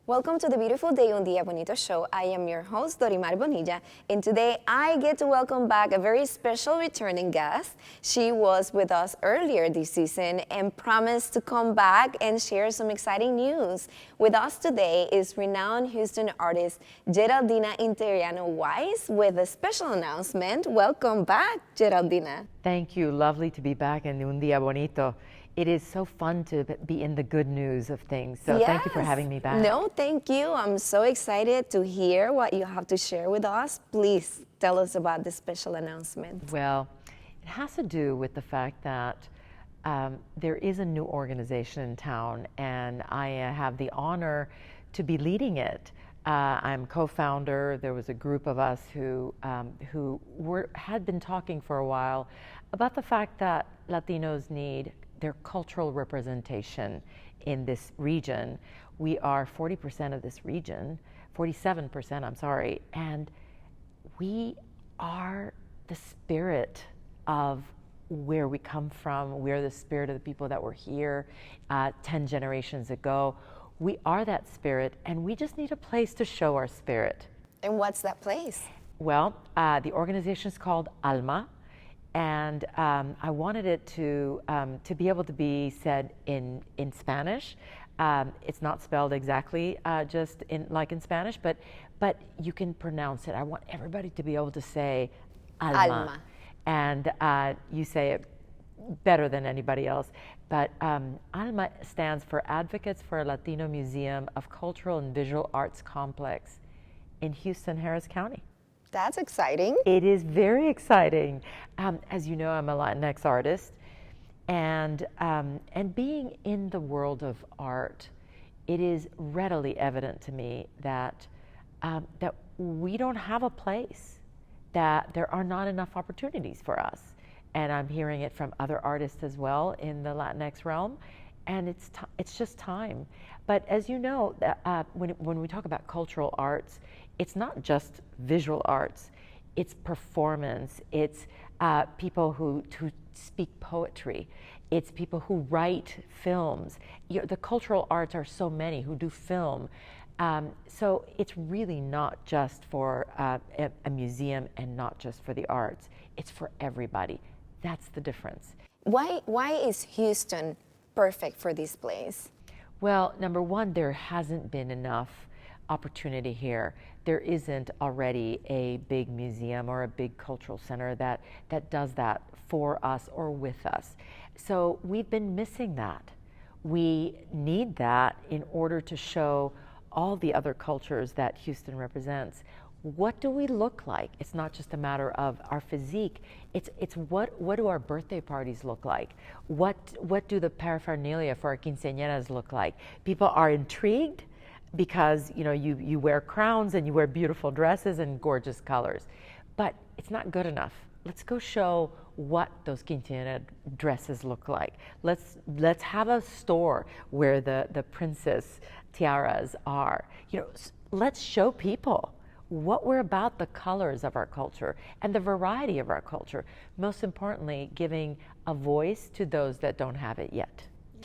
Welcome to the beautiful day Un Día Bonito show. I am your host, Dorimar, and today I get to welcome back a very special returning guest. She was with us earlier this season and promised to come back and share some exciting news. With us today is renowned Houston artist Geraldina Interiano Wise with a special announcement. Welcome back, Geraldina. Thank you. Lovely to be back in Un Día Bonito. It is so fun to be in the good news of things. So Yes. Thank you for having me back. No, thank you. I'm so excited to hear what you have to share with us. Please tell us about this special announcement. Well, it has to do with the fact that there is a new organization in town, and I have the honor to be leading it. I'm co-founder. There was a group of us who had been talking for a while about the fact that Latinos need their cultural representation in this region. We are 40% of this region, 47%, I'm sorry, and we are the spirit of where we come from. We're the spirit of the people that were here 10 generations ago. We are that spirit, and we just need a place to show our spirit. And what's that place? Well, the organization is called ALMAAHH. And I wanted it to be able to be said in Spanish. It's not spelled exactly just like in Spanish, but you can pronounce it. I want everybody to be able to say ALMAAHH. And you say it better than anybody else. But ALMAAHH stands for Advocates for a Latino Museum of Cultural and Visual Arts Complex in Houston, Harris County. That's exciting. It is very exciting. As you know, I'm a Latinx artist, and being in the world of art, it is readily evident to me that that we don't have a place, that there are not enough opportunities for us, and I'm hearing it from other artists as well in the Latinx realm, and it's just time. But as you know, when we talk about cultural arts, it's not just visual arts, it's performance, it's people who speak poetry, it's people who write films. The cultural arts are so many who do film. So it's really not just for a museum and not just for the arts, it's for everybody. That's the difference. Why is Houston perfect for this place? Well, number one, there hasn't been enough opportunity here. There isn't already a big museum or a big cultural center that does that for us or with us. So we've been missing that. We need that in order to show all the other cultures that Houston represents. What do we look like? It's not just a matter of our physique. It's what do our birthday parties look like? What do the paraphernalia for our quinceañeras look like? People are intrigued because you wear crowns and you wear beautiful dresses and gorgeous colors, but it's not good enough. Let's go show what those quinceañera dresses look like. Let's have a store where the princess tiaras are. Let's show people what we're about, the colors of our culture and the variety of our culture. Most importantly, giving a voice to those that don't have it yet.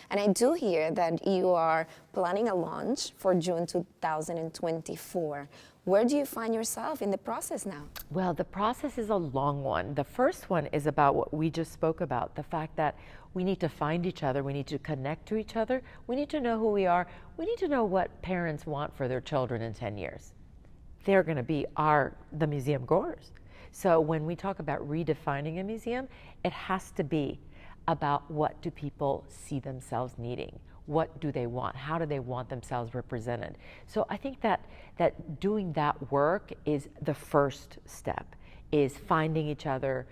And I do hear that you are planning a launch for June 2024. Where do you find yourself in the process now? Well, the process is a long one. The first one is about what we just spoke about, the fact that we need to find each other, we need to connect to each other, we need to know who we are, we need to know what parents want for their children in 10 years. They're going to be the museum goers. So when we talk about redefining a museum, it has to be about what do people see themselves needing? What do they want? How do they want themselves represented? So I think that doing that work is the first step, is finding each other,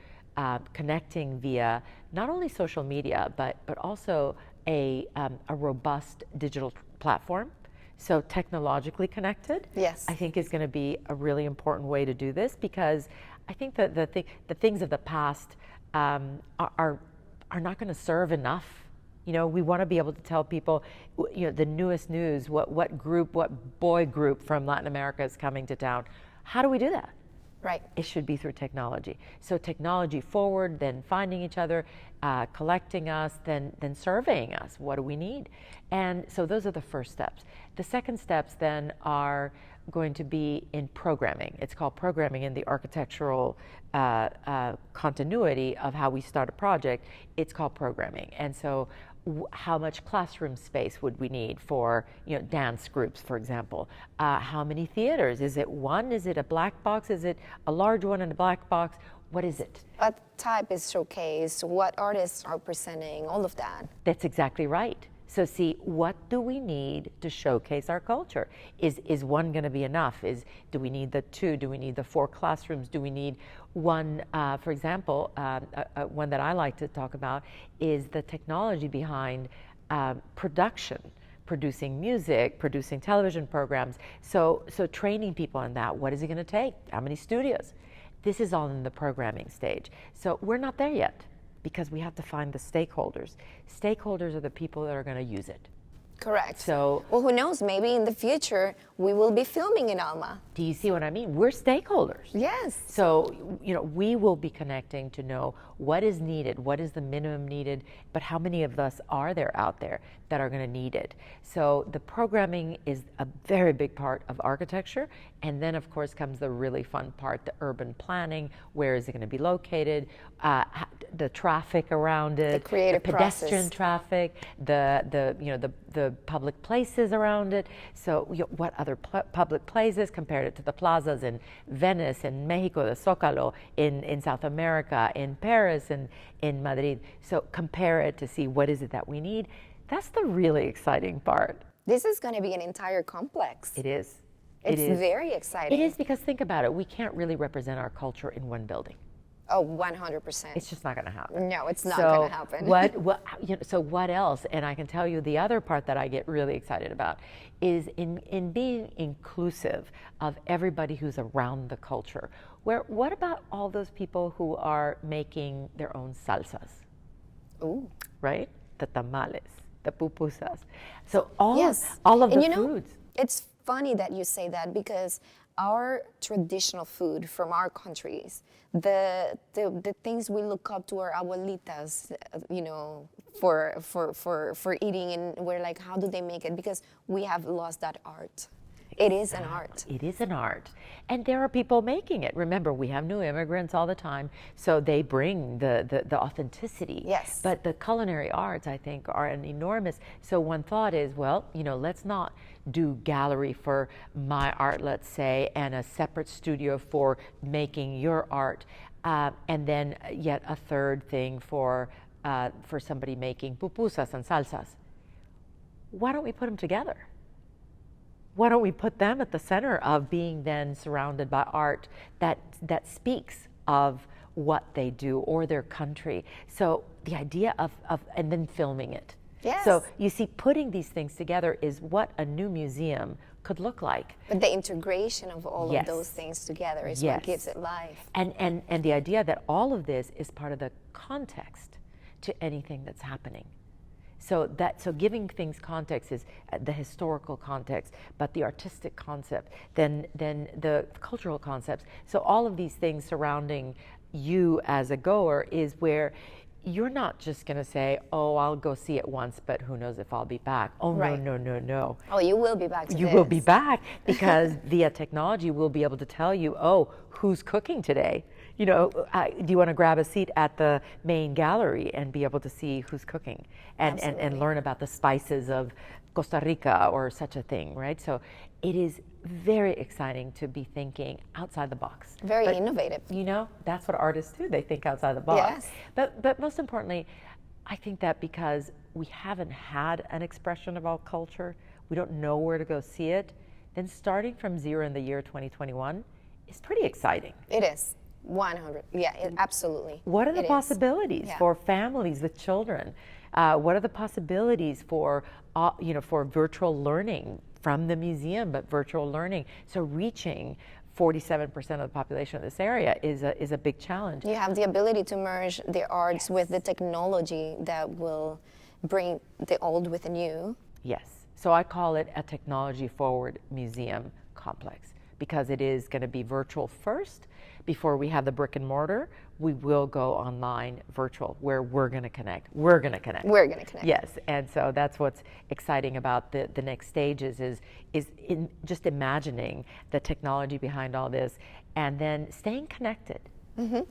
connecting via not only social media, but also a robust digital platform. So technologically connected, yes, I think is going to be a really important way to do this, because I think that the things of the past are not going to serve enough. We want to be able to tell people, the newest news, what boy group from Latin America is coming to town. How do we do that? Right. It should be through technology. So technology forward, then finding each other, collecting us, then surveying us. What do we need? And so those are the first steps. The second steps then are going to be in programming. It's called programming in the architectural continuity of how we start a project. It's called programming. And so how much classroom space would we need for, dance groups, for example? How many theaters? Is it one? Is it a black box? Is it a large one and a black box? What is it? What type is showcased? What artists are presenting? All of that. That's exactly right. So see, what do we need to showcase our culture? Is one going to be enough? Do we need the 2? Do we need the 4 classrooms? Do we need one? For example, one that I like to talk about is the technology behind production, producing music, producing television programs. So training people on that. What is it going to take? How many studios? This is all in the programming stage. So we're not there yet, because we have to find the stakeholders. Stakeholders are the people that are going to use it. Correct. So, well, who knows? Maybe in the future we will be filming in ALMAAHH. Do you see what I mean? We're stakeholders. Yes. So, we will be connecting to know what is needed, what is the minimum needed, but how many of us are there out there that are going to need it? So the programming is a very big part of architecture, and then of course comes the really fun part, the urban planning. Where is it going to be located? The traffic around it, the creative pedestrian process. Traffic, the public places around it. So what other public places, compared it to the plazas in Venice, in Mexico, the Zócalo, in South America, in Paris, and in Madrid. So compare it to see what is it that we need. That's the really exciting part. This is going to be an entire complex. It is. It's very exciting. It is, because think about it. We can't really represent our culture in one building. Oh, 100%. It's just not going to happen. No, it's not going to happen. So what else? And I can tell you the other part that I get really excited about is in being inclusive of everybody who's around the culture. What about all those people who are making their own salsas? Ooh. Right? The tamales, the pupusas. So all of and the foods. It's funny that you say that, because our traditional food from our countries, the things we look up to our abuelitas, for eating, and we're like, how do they make it? Because we have lost that art. It is an art. It is an art. And there are people making it. Remember, we have new immigrants all the time, so they bring the authenticity. Yes. But the culinary arts, I think, are an enormous. So one thought is, well, let's not do gallery for my art, let's say, and a separate studio for making your art, and then yet a third thing for somebody making pupusas and salsas. Why don't we put them together? Why don't we put them at the center of being then surrounded by art that speaks of what they do or their country? So the idea of and then filming it. Yes. So you see, putting these things together is what a new museum could look like. But the integration of all of those things together is what gives it life. And the idea that all of this is part of the context to anything that's happening. So giving things context is the historical context, but the artistic concept, then the cultural concepts. So all of these things surrounding you as a goer is where you're not just going to say, oh, I'll go see it once, but who knows if I'll be back. Oh, right. No. Oh, you will be back to You will be back, because via technology, we'll be able to tell you, oh, who's cooking today? Do you want to grab a seat at the main gallery and be able to see who's cooking and learn about the spices of Costa Rica or such a thing, right? So it is very exciting to be thinking outside the box. Very innovative. That's what artists do. They think outside the box. Yes. But most importantly, I think that because we haven't had an expression of our culture, we don't know where to go see it, then starting from zero in the year 2021 is pretty exciting. It is. 100. Yeah, absolutely. What are the possibilities for families with children? What are the possibilities for virtual learning from the museum, but virtual learning? So reaching 47% of the population of this area is a big challenge. You have the ability to merge the arts with the technology that will bring the old with the new. Yes. So I call it a technology-forward museum complex, because it is going to be virtual first. Before we have the brick and mortar, we will go online virtual, where we're going to connect. We're going to connect. We're going to connect. Yes, and so that's what's exciting about the next stages is in just imagining the technology behind all this, and then staying connected.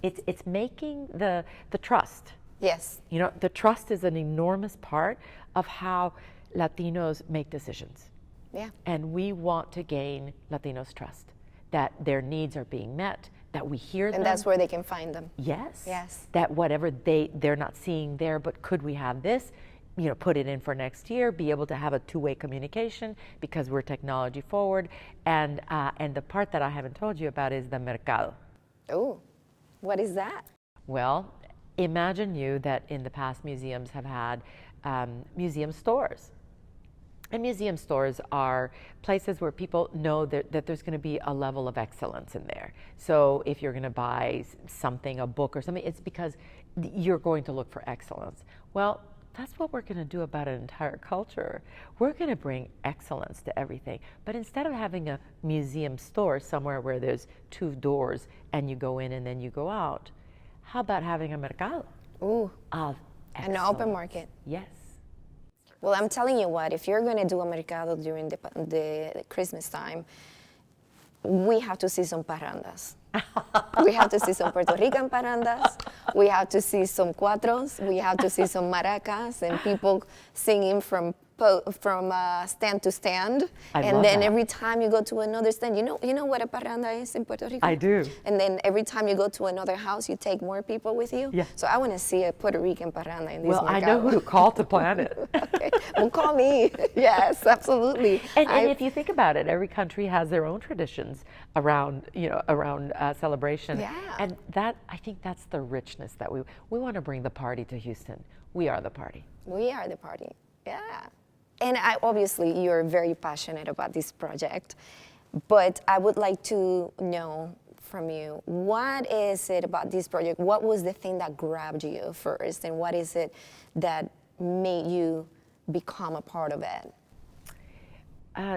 It's making the trust. Yes. You know, the trust is an enormous part of how Latinos make decisions. Yeah. And we want to gain Latinos' trust, that their needs are being met, that we hear them. And that's where they can find them. Yes. Yes. That whatever they're not seeing there, but could we have this? You know, put it in for next year, be able to have a two-way communication because we're technology forward. And the part that I haven't told you about is the mercado. Oh, what is that? Well, imagine you that in the past museums have had museum stores. And museum stores are places where people know that there's going to be a level of excellence in there. So if you're going to buy something, a book or something, it's because you're going to look for excellence. Well, that's what we're going to do about an entire culture. We're going to bring excellence to everything. But instead of having a museum store somewhere where there's two doors and you go in and then you go out, how about having a mercado? Ooh, of an open market. Yes. Well, I'm telling you what, if you're going to do a mercado during the Christmas time, we have to see some parrandas. We have to see some Puerto Rican parrandas. We have to see some cuatros. We have to see some maracas and people singing from stand to stand. And then every time you go to another stand, you know what a parranda is in Puerto Rico? I do. And then every time you go to another house, you take more people with you. Yeah. So I want to see a Puerto Rican parranda in this Well, mercado. I know who to call to plan it. Okay, well, call me. Yes, absolutely. And if you think about it, every country has their own traditions around celebration. Yeah. And that, I think that's the richness that we want to bring the party to Houston. We are the party. We are the party. Yeah. And obviously, you're very passionate about this project, but I would like to know from you, what is it about this project? What was the thing that grabbed you first, and what is it that made you become a part of it?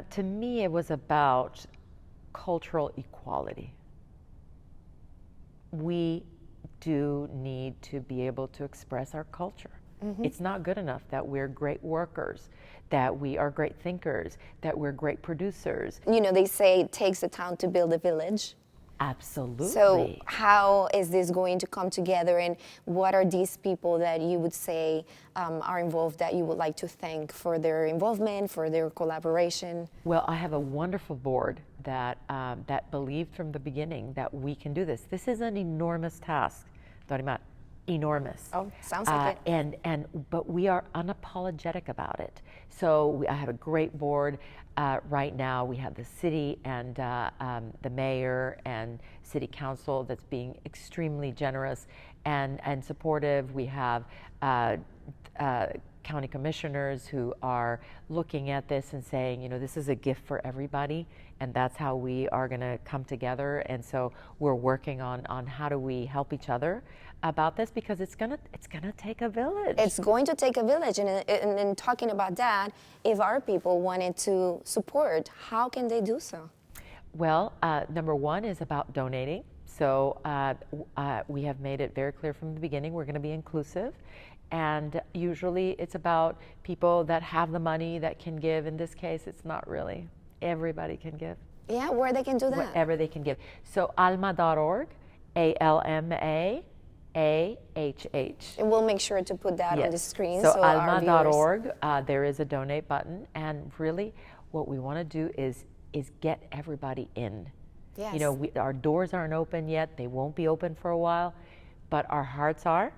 To me, it was about cultural equality. We do need to be able to express our culture. It's not good enough that we're great workers, that we are great thinkers, that we're great producers. You know, they say it takes a town to build a village. Absolutely. So how is this going to come together, and what are these people that you would say are involved that you would like to thank for their involvement, for their collaboration? Well, I have a wonderful board that believed from the beginning that we can do this. This is an enormous task, Dorimar. Enormous. Oh, sounds like it. But we are unapologetic about it. So I have a great board right now. We have the city and the mayor and city council that's being extremely generous and supportive. We have county commissioners who are looking at this and saying, you know, this is a gift for everybody, and that's how we are going to come together. And so we're working on how do we help each other about this, because it's gonna take a village. It's going to take a village, and talking about that, if our people wanted to support, how can they do so? Well, number one is about donating. So we have made it very clear from the beginning we're going to be inclusive, and usually it's about people that have the money that can give. In this case, it's not really. Everybody can give. Yeah, where they can do that? Wherever they can give. So ALMAAHH, ALMAAHH. And we'll make sure to put that on the screen. So our ALMAAHH.org, there is a donate button, and really what we want to do is get everybody in. Yes. You know, our doors aren't open yet. They won't be open for a while, but our hearts are,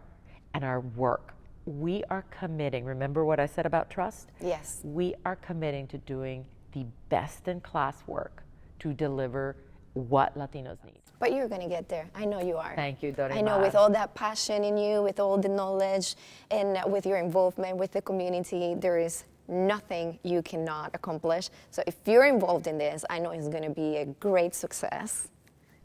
and our work. We are committing. Remember what I said about trust? Yes. We are committing to doing the best in class work to deliver what Latinos need. But you're going to get there. I know you are. Thank you, Dorimar. I know, with all that passion in you, with all the knowledge, and with your involvement with the community, there is nothing you cannot accomplish. So if you're involved in this, I know it's going to be a great success.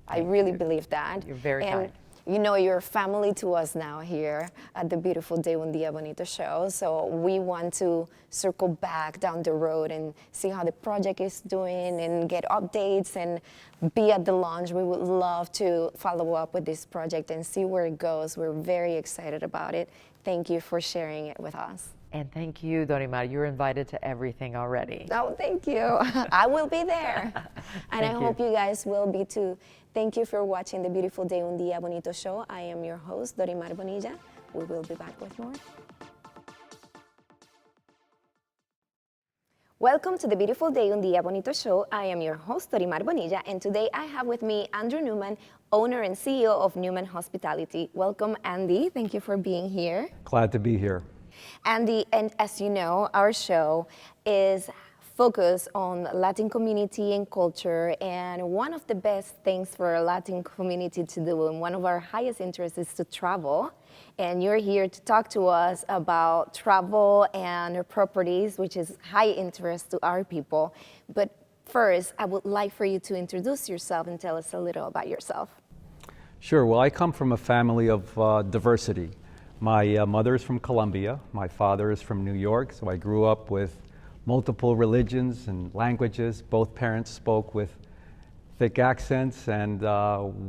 I really believe that. You're very kind. You know, you're family to us now here at the beautiful De Un Día Bonito show. So we want to circle back down the road and see how the project is doing and get updates and be at the launch. We would love to follow up with this project and see where it goes. We're very excited about it. Thank you for sharing it with us. And thank you, Dorimar. You're invited to everything already. Oh, thank you. I will be there. And I hope you guys will be too. Thank you for watching the beautiful De Un Día Bonito show. I am your host, Dorimar Bonilla. We will be back with more. Welcome to the beautiful De Un Día Bonito show. I am your host, Dorimar Bonilla, and today I have with me Andrew Newman, owner and CEO of Newman Hospitality. Welcome, Andy. Thank you for being here. Glad to be here. Andy, and as you know, our show is focused on Latin community and culture, and one of the best things for a Latin community to do, and one of our highest interests is to travel. And you're here to talk to us about travel and properties, which is high interest to our people. But first, I would like for you to introduce yourself and tell us a little about yourself. Sure. Well, I come from a family of diversity. My mother is from Colombia. My father is from New York. So I grew up with multiple religions and languages. Both parents spoke with thick accents, and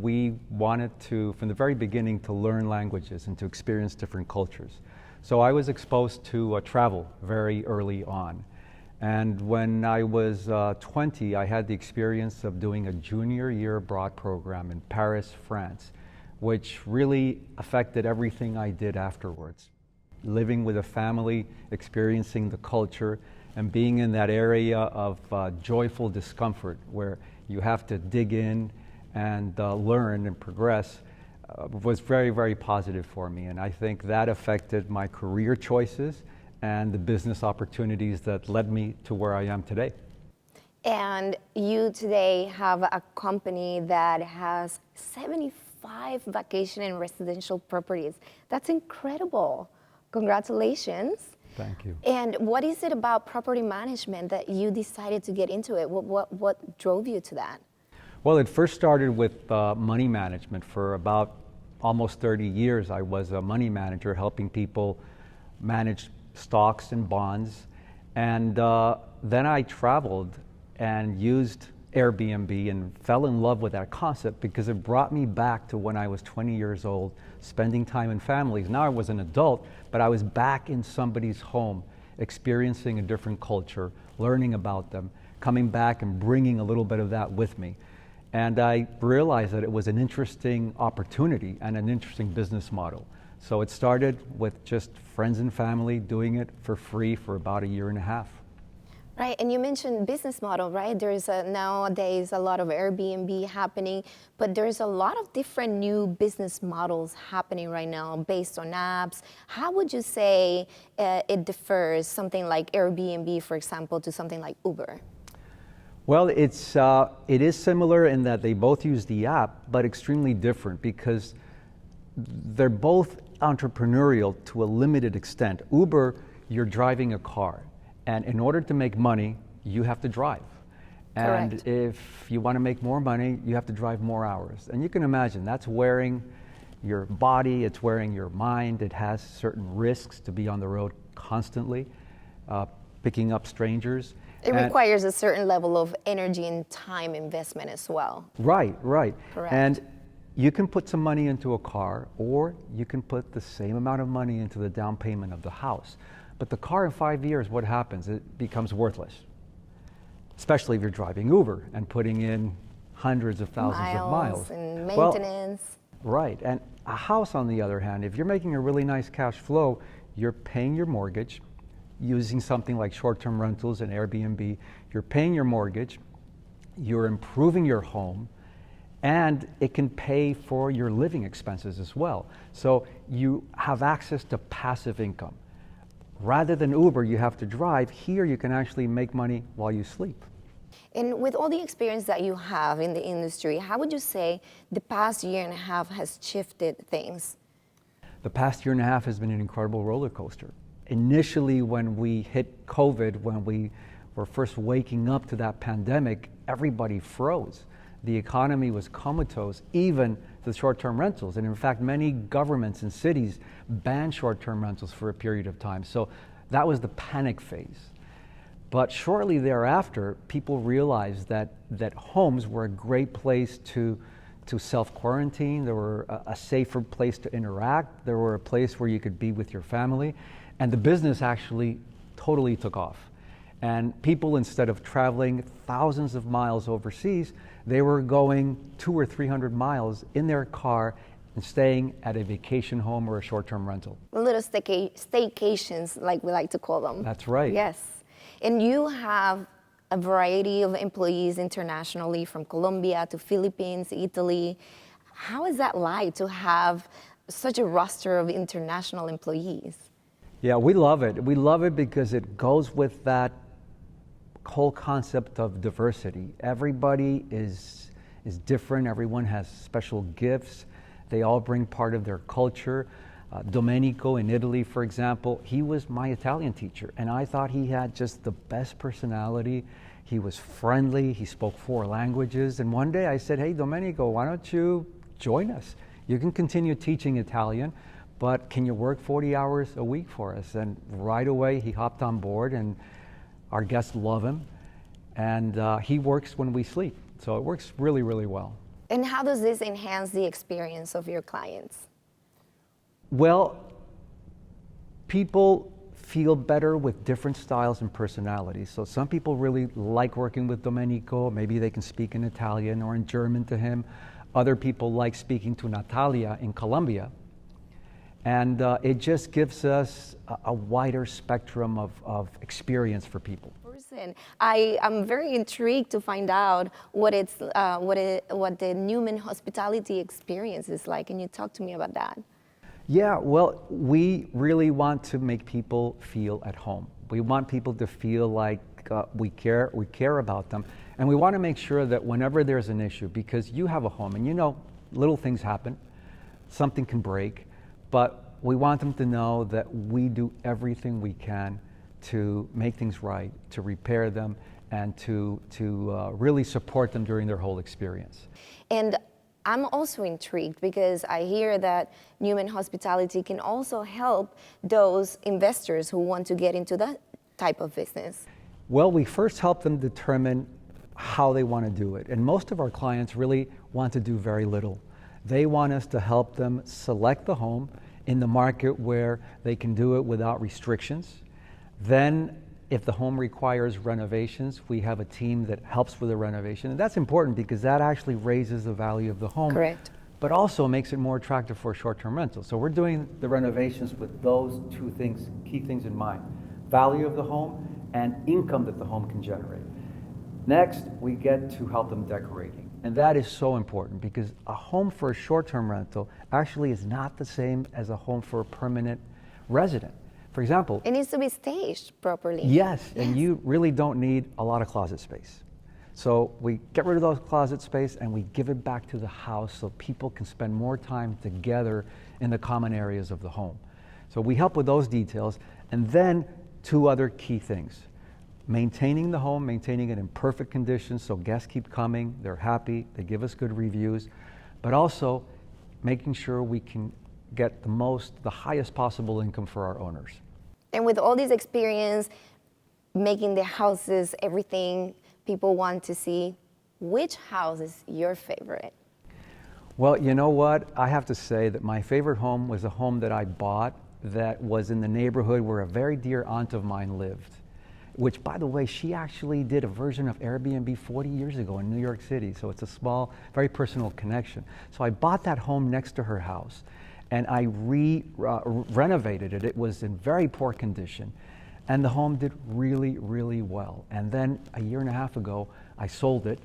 we wanted to, from the very beginning, to learn languages and to experience different cultures. So I was exposed to travel very early on. And when I was 20, I had the experience of doing a junior year abroad program in Paris, France, which really affected everything I did afterwards. Living with a family, experiencing the culture, and being in that area of joyful discomfort where you have to dig in and learn and progress was very, very positive for me. And I think that affected my career choices and the business opportunities that led me to where I am today. And you today have a company that has 75 vacation and residential properties. That's incredible. Congratulations. Thank you. And what is it about property management that you decided to get into it? What drove you to that? Well, it first started with money management. For about almost 30 years, I was a money manager helping people manage stocks and bonds. And then I traveled and used Airbnb and fell in love with that concept because it brought me back to when I was 20 years old, spending time in families. Now I was an adult, but I was back in somebody's home, experiencing a different culture, learning about them, coming back and bringing a little bit of that with me. And I realized that it was an interesting opportunity and an interesting business model. So it started with just friends and family doing it for free for about a year and a half. Right, and you mentioned business model, right? There's nowadays a lot of Airbnb happening, but there's a lot of different new business models happening right now based on apps. How would you say it differs, something like Airbnb, for example, to something like Uber? Well, it is similar in that they both use the app, but extremely different because they're both entrepreneurial to a limited extent. Uber, you're driving a car. And in order to make money, you have to drive. And Correct. if you want to make more money, you have to drive more hours. And you can imagine that's wearing your body, it's wearing your mind. It has certain risks to be on the road constantly, picking up strangers. It requires a certain level of energy and time investment as well. Right, right. Correct. And you can put some money into a car, or you can put the same amount of money into the down payment of the house. But the car in 5 years, what happens? It becomes worthless, especially if you're driving Uber and putting in hundreds of thousands of miles. And maintenance. Well, right. And a house, on the other hand, if you're making a really nice cash flow, you're paying your mortgage using something like short-term rentals and Airbnb. You're paying your mortgage, you're improving your home, and it can pay for your living expenses as well. So you have access to passive income. Rather than Uber, you have to drive. Here, you can actually make money while you sleep. And with all the experience that you have in the industry, how would you say the past year and a half has shifted things? The past year and a half has been an incredible roller coaster. Initially, when we hit COVID, when we were first waking up to that pandemic, everybody froze. the economy was comatose, even the short-term rentals. And in fact, many governments and cities banned short-term rentals for a period of time. So that was the panic phase. But shortly thereafter, people realized that homes were a great place to self-quarantine. They were a safer place to interact. They were a place where you could be with your family. And the business actually totally took off. And people, instead of traveling thousands of miles overseas, they were going 200 or 300 miles in their car and staying at a vacation home or a short-term rental. Little staycations, like we like to call them. That's right. Yes. And you have a variety of employees internationally, from Colombia to Philippines, Italy. How is that like to have such a roster of international employees? Yeah, we love it. We love it because it goes with that whole concept of diversity. Everybody is different. Everyone has special gifts. They all bring part of their culture. Domenico in Italy, for example, he was my Italian teacher, and I thought he had just the best personality. He was friendly. He spoke 4 languages. And one day I said, "Hey, Domenico, why don't you join us? You can continue teaching Italian, but can you work 40 hours a week for us?" And right away he hopped on board, and our guests love him. And he works when we sleep. So it works really, really well. And how does this enhance the experience of your clients? Well, people feel better with different styles and personalities. So some people really like working with Domenico. Maybe they can speak in Italian or in German to him. Other people like speaking to Natalia in Colombia. And it just gives us a wider spectrum of experience for people. I am very intrigued to find out what the Newman hospitality experience is like. Can you talk to me about that? Yeah, well, we really want to make people feel at home. We want people to feel like we care about them. And we want to make sure that whenever there's an issue, because you have a home and you know little things happen, something can break, but we want them to know that we do everything we can to make things right, to repair them, and to really support them during their whole experience. And I'm also intrigued because I hear that Newman Hospitality can also help those investors who want to get into that type of business. Well, we first help them determine how they want to do it. And most of our clients really want to do very little. They want us to help them select the home in the market where they can do it without restrictions. Then, if the home requires renovations, we have a team that helps with the renovation. And that's important because that actually raises the value of the home. Correct. But also makes it more attractive for a short-term rental. So we're doing the renovations with those 2 things, key things in mind: value of the home and income that the home can generate. Next, we get to help them decorating. And that is so important because a home for a short-term rental actually is not the same as a home for a permanent resident. For example, it needs to be staged properly. Yes, and you really don't need a lot of closet space. So we get rid of those closet space and we give it back to the house so people can spend more time together in the common areas of the home. So we help with those details. And then 2 other key things: maintaining the home, maintaining it in perfect condition so guests keep coming, they're happy, they give us good reviews, but also making sure we can get the highest possible income for our owners. And with all this experience, making the houses everything people want to see, which house is your favorite? Well, you know what? I have to say that my favorite home was a home that I bought that was in the neighborhood where a very dear aunt of mine lived, which, by the way, she actually did a version of Airbnb 40 years ago in New York City. So it's a small, very personal connection. So I bought that home next to her house, and I renovated it. It was in very poor condition, and the home did really, really well. And then a year and a half ago, I sold it,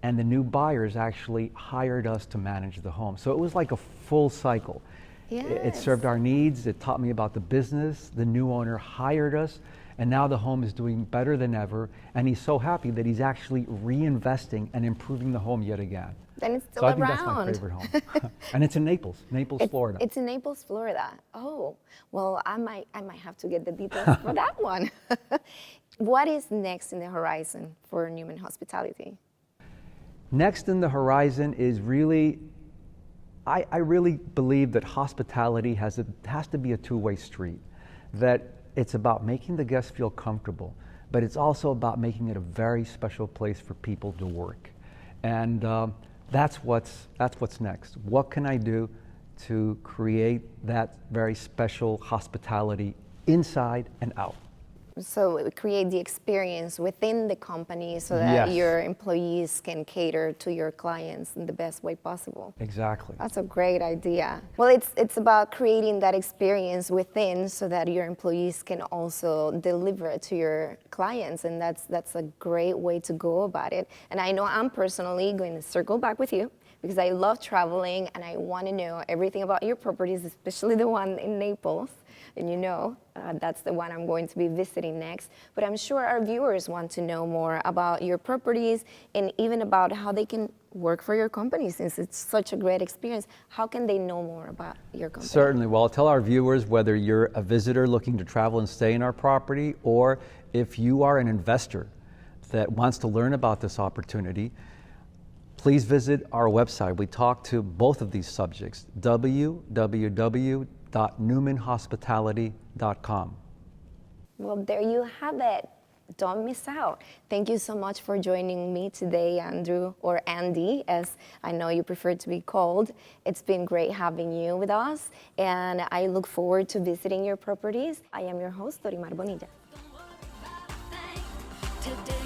and the new buyers actually hired us to manage the home. So it was like a full cycle. Yes. It served our needs. It taught me about the business. The new owner hired us, and now the home is doing better than ever. And he's so happy that he's actually reinvesting and improving the home yet again. Then it's still so I around. think that's my favorite home. And it's in Naples, Florida. It's in Naples, Florida. Oh, well, I might have to get the details for that one. What is next in the horizon for Newman Hospitality? Next in the horizon is really, I really believe that hospitality has to be a two-way street, that it's about making the guests feel comfortable, but it's also about making it a very special place for people to work. And that's what's next. What can I do to create that very special hospitality inside and out? So create the experience within the company so that Yes. your employees can cater to your clients in the best way possible. Exactly. That's a great idea. Well, it's about creating that experience within so that your employees can also deliver it to your clients, and that's a great way to go about it. And I know I'm personally going to circle back with you because I love traveling and I want to know everything about your properties, especially the one in Naples. And you know, that's the one I'm going to be visiting next. But I'm sure our viewers want to know more about your properties and even about how they can work for your company since it's such a great experience. How can they know more about your company? Certainly. Well, I'll tell our viewers, whether you're a visitor looking to travel and stay in our property, or if you are an investor that wants to learn about this opportunity, please visit our website. We talk to both of these subjects, www.newmanhospitality.com. Well, there you have it. Don't miss out. Thank you so much for joining me today, Andrew, or Andy, as I know you prefer to be called. It's been great having you with us, and I look forward to visiting your properties. I am your host, Dorimar Bonito. Today